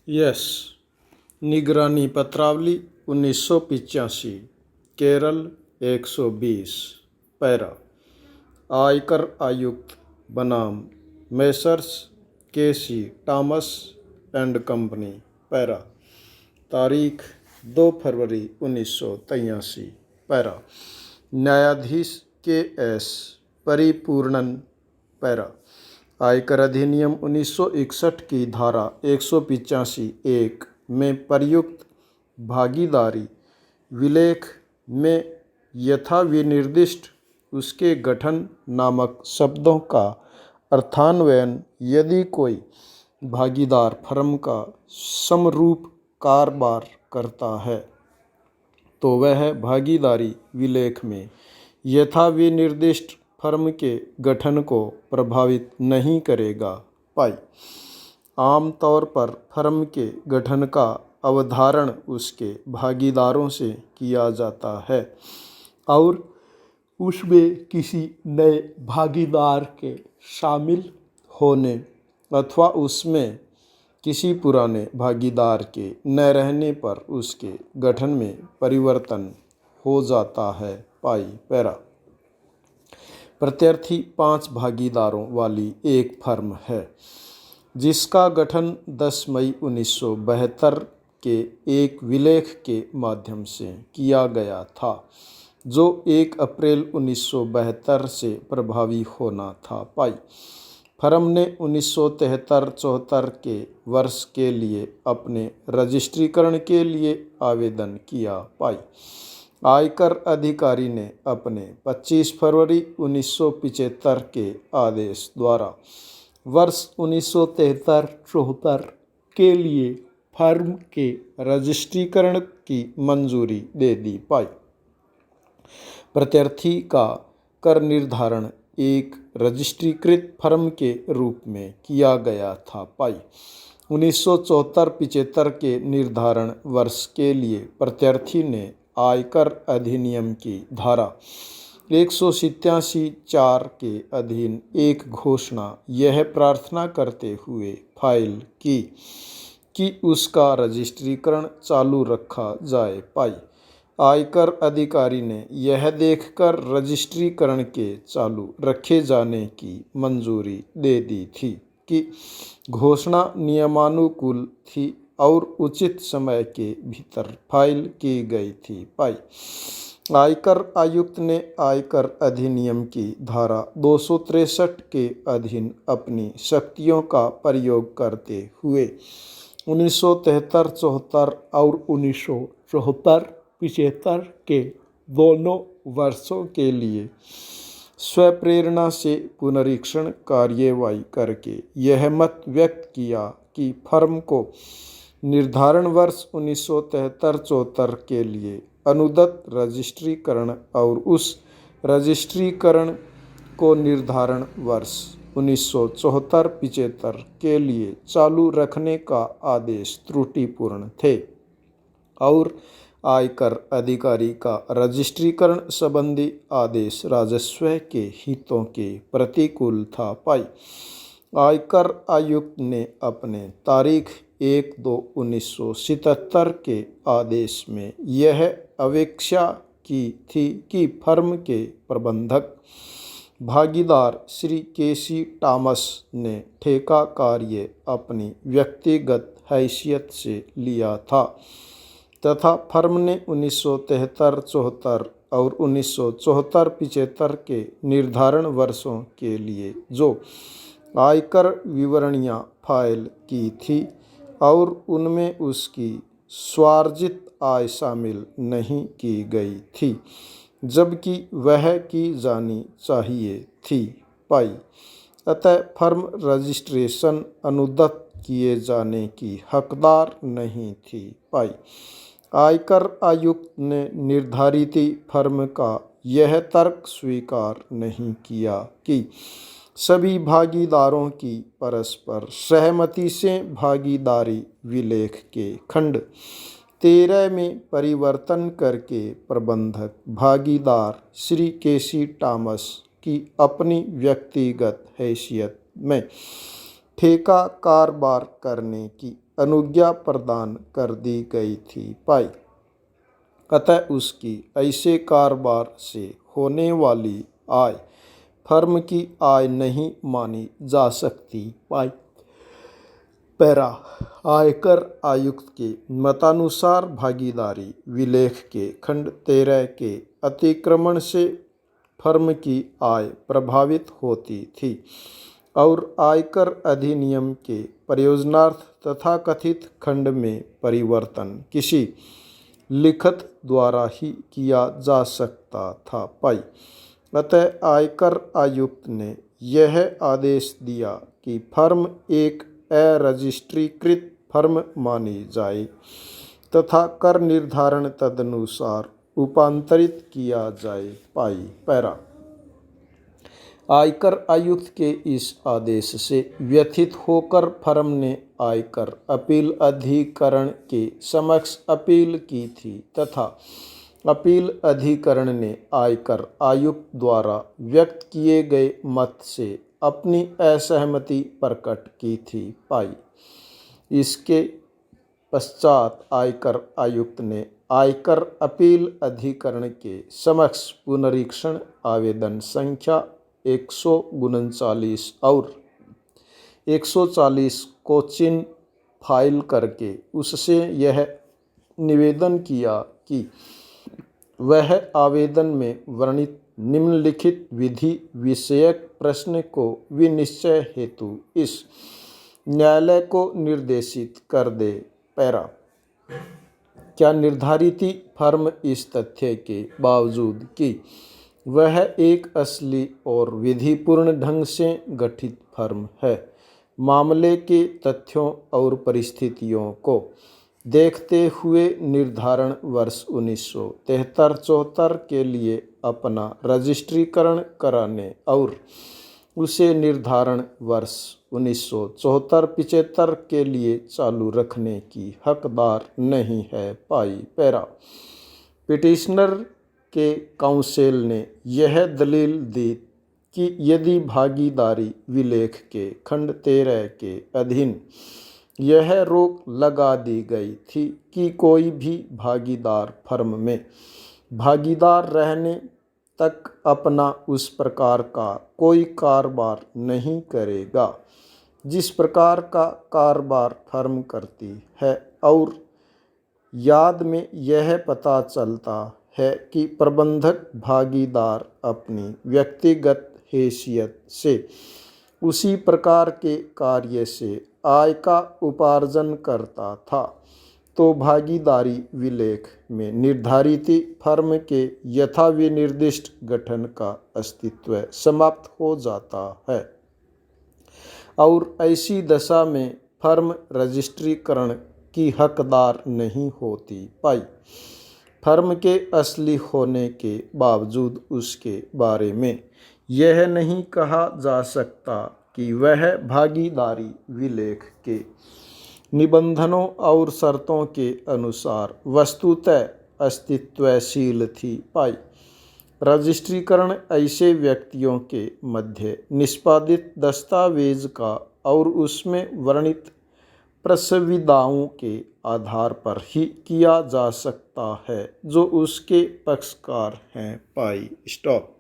Yes. निगरानी पत्रावली 1985। Kerala 120। Para. आयकर आयुक्त बनाम messrs KC Thomas and company. Para. तारीख 2 फरवरी 1983। पैरा। न्यायाधीश के एस परिपूर्णन। पैरा। आयकर अधिनियम 1961 की धारा 185(1) में प्रयुक्त भागीदारी विलेख में यथाविनिर्दिष्ट उसके गठन नामक शब्दों का अर्थान्वयन यदि कोई भागीदार फर्म का समरूप कारोबार करता है तो वह भागीदारी विलेख में यथाविनिर्दिष्ट फर्म के गठन को प्रभावित नहीं करेगा। पाई। आमतौर पर फर्म के गठन का अवधारण उसके भागीदारों से किया जाता है और उसमें किसी नए भागीदार के शामिल होने अथवा उसमें किसी पुराने भागीदार के न रहने पर उसके गठन में परिवर्तन हो जाता है। पाई। पैरा। प्रत्यार्थी 5 भागीदारों वाली एक फर्म है जिसका गठन 10 मई 1972 के एक विलेख के माध्यम से किया गया था जो 1 अप्रैल 1972 से प्रभावी होना था। पाई। फर्म ने 1973-74 के वर्ष के लिए अपने रजिस्ट्रीकरण के लिए आवेदन किया। पाई। आयकर अधिकारी ने अपने 25 फरवरी 1975 के आदेश द्वारा वर्ष 1973-74 के लिए फर्म के रजिस्ट्रीकरण की मंजूरी दे दी। पाई। प्रत्यार्थी का कर निर्धारण एक रजिस्ट्रीकृत फर्म के रूप में किया गया था। पाई। 1974-75 के निर्धारण वर्ष के लिए प्रत्यार्थी ने आयकर अधिनियम की धारा 187(4) के अधीन एक घोषणा यह प्रार्थना करते हुए फाइल की कि उसका रजिस्ट्रीकरण चालू रखा जाए। पाई। आयकर अधिकारी ने यह देखकर रजिस्ट्रीकरण के चालू रखे जाने की मंजूरी दे दी थी कि घोषणा नियमानुकूल थी और उचित समय के भीतर फाइल की गई थी। पाई। आयकर आयुक्त ने आयकर अधिनियम की धारा 263 के अधीन अपनी शक्तियों का प्रयोग करते हुए 1973-74 और 1974-75 के दोनों वर्षों के लिए स्वप्रेरणा से पुनरीक्षण कार्यवाही करके यह मत व्यक्त किया कि फर्म को निर्धारण वर्ष 1973-74 के लिए अनुदत्त रजिस्ट्रीकरण और उस रजिस्ट्रीकरण को निर्धारण वर्ष 1974-75 के लिए चालू रखने का आदेश त्रुटिपूर्ण थे और आयकर अधिकारी का रजिस्ट्रीकरण संबंधी आदेश राजस्व के हितों के प्रतिकूल था। पाई। आयकर आयुक्त ने अपने तारीख 1/2/1977 के आदेश में यह अपेक्षा की थी कि फर्म के प्रबंधक भागीदार श्री केसी टॉमस ने ठेका कार्य अपनी व्यक्तिगत हैसियत से लिया था तथा फर्म ने 1973-74 और 1974-75 के निर्धारण वर्षों के लिए जो आयकर विवरणियां फाइल की थी और उनमें उसकी स्वार्जित आय शामिल नहीं की गई थी जबकि वह की जानी चाहिए थी। पाई। अतः फर्म रजिस्ट्रेशन अनुदत्त किए जाने की हकदार नहीं थी। पाई। आयकर आयुक्त ने निर्धारित फर्म का यह तर्क स्वीकार नहीं किया कि सभी भागीदारों की परस्पर सहमति से भागीदारी विलेख के खंड 13 में परिवर्तन करके प्रबंधक भागीदार श्री केसी टॉमस की अपनी व्यक्तिगत हैसियत में ठेका कारोबार करने की अनुज्ञा प्रदान कर दी गई थी पाई। अतः उसकी ऐसे कारोबार से होने वाली आय फर्म की आय नहीं मानी जा सकती पाई। पैरा आयकर आयुक्त के मतानुसार भागीदारी विलेख के खंड 13 के अतिक्रमण से फर्म की आय प्रभावित होती थी और आयकर अधिनियम के प्रयोजनार्थ तथाकथित खंड में परिवर्तन किसी लिखत द्वारा ही किया जा सकता था पाई। अतः आयकर आयुक्त ने यह आदेश दिया कि फर्म एक अरजिस्ट्रीकृत फर्म मानी जाए तथा कर निर्धारण तदनुसार उपांतरित किया जाए पाई। पैरा आयकर आयुक्त के इस आदेश से व्यथित होकर फर्म ने आयकर अपील अधिकरण के समक्ष अपील की थी तथा अपील अधिकरण ने आयकर आयुक्त द्वारा व्यक्त किए गए मत से अपनी असहमति प्रकट की थी पाई। इसके पश्चात आयकर आयुक्त ने आयकर अपील अधिकरण के समक्ष पुनरीक्षण आवेदन संख्या 139 और 140 को चिन्ह फाइल करके उससे यह निवेदन किया कि वह आवेदन में वर्णित निम्नलिखित विधि विषयक प्रश्न को विनिश्चय हेतु इस न्यायालय को निर्देशित कर दे। पैरा क्या निर्धारित फर्म इस तथ्य के बावजूद कि वह एक असली और विधिपूर्ण ढंग से गठित फर्म है, मामले के तथ्यों और परिस्थितियों को देखते हुए निर्धारण वर्ष 1973-74 के लिए अपना रजिस्ट्रीकरण कराने और उसे निर्धारण वर्ष 1974-75 के लिए चालू रखने की हकदार नहीं है पाई। पैरा पिटिशनर के काउंसिल ने यह दलील दी कि यदि भागीदारी विलेख के खंड 13 के अधीन यह रोक लगा दी गई थी कि कोई भी भागीदार फर्म में भागीदार रहने तक अपना उस प्रकार का कोई कारोबार नहीं करेगा जिस प्रकार का कारोबार फर्म करती है और याद में यह पता चलता है कि प्रबंधक भागीदार अपनी व्यक्तिगत हैसियत से उसी प्रकार के कार्य से आय का उपार्जन करता था, तो भागीदारी विलेख में निर्धारित फर्म के यथाविनिर्दिष्ट गठन का अस्तित्व समाप्त हो जाता है और ऐसी दशा में फर्म रजिस्ट्रीकरण की हकदार नहीं होती पाई। फर्म के असली होने के बावजूद उसके बारे में यह नहीं कहा जा सकता कि वह भागीदारी विलेख के निबंधनों और शर्तों के अनुसार वस्तुतः अस्तित्वशील थी पाई। रजिस्ट्रीकरण ऐसे व्यक्तियों के मध्य निष्पादित दस्तावेज का और उसमें वर्णित प्रसविदाओं के आधार पर ही किया जा सकता है जो उसके पक्षकार हैं पाई। स्टॉप।